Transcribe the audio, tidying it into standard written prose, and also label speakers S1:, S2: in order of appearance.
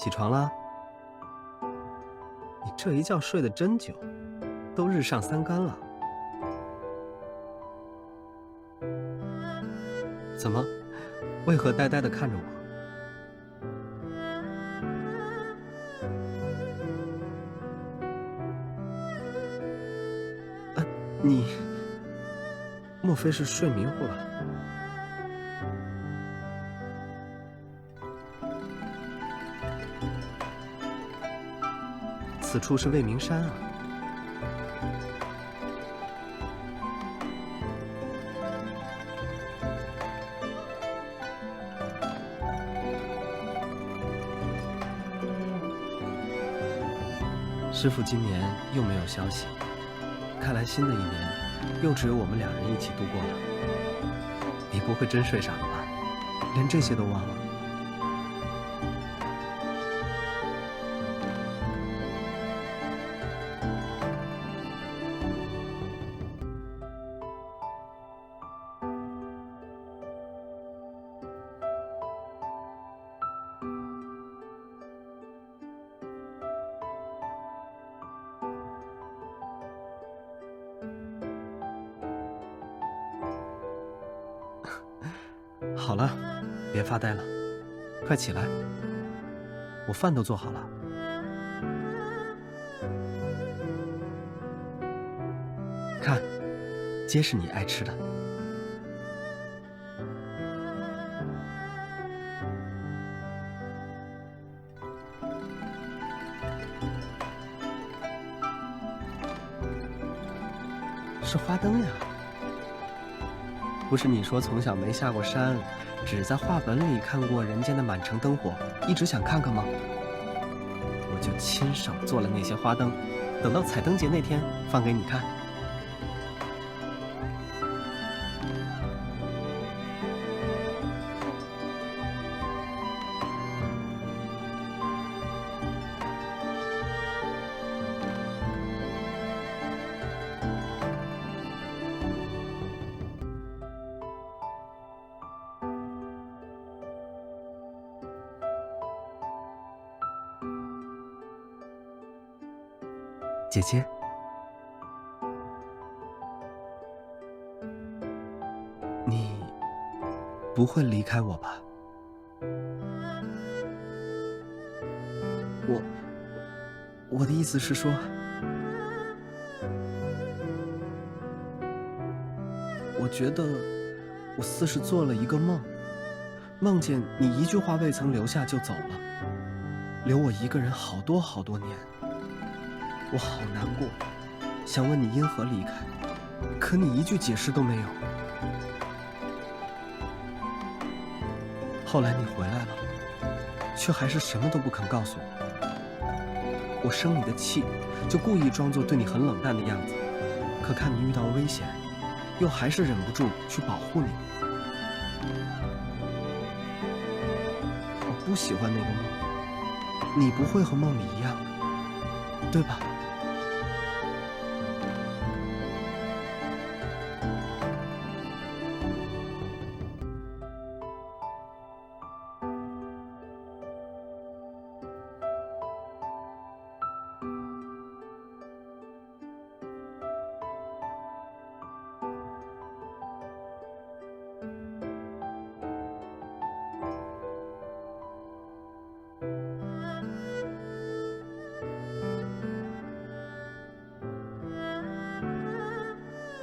S1: 起床啦！你这一觉睡得真久，都日上三竿了。怎么？为何呆呆地看着我？你莫非是睡迷糊了？此处是未名山啊。师父今年又没有消息，看来新的一年又只有我们两人一起度过了。你不会真睡傻了吧？连这些都忘了？好了，别发呆了，快起来，我饭都做好了。看，皆是你爱吃的。是花灯呀。不是你说从小没下过山，只在画本里看过人间的满城灯火，一直想看看吗？我就亲手做了那些花灯，等到彩灯节那天放给你看。姐姐，你不会离开我吧？我的意思是说，我觉得我似是做了一个梦，梦见你一句话未曾留下就走了，留我一个人好多好多年。我好难过，想问你因何离开，可你一句解释都没有。后来你回来了，却还是什么都不肯告诉我。我生你的气，就故意装作对你很冷淡的样子，可看你遇到危险，又还是忍不住去保护你。我不喜欢那个梦，你不会和梦里一样的，对吧？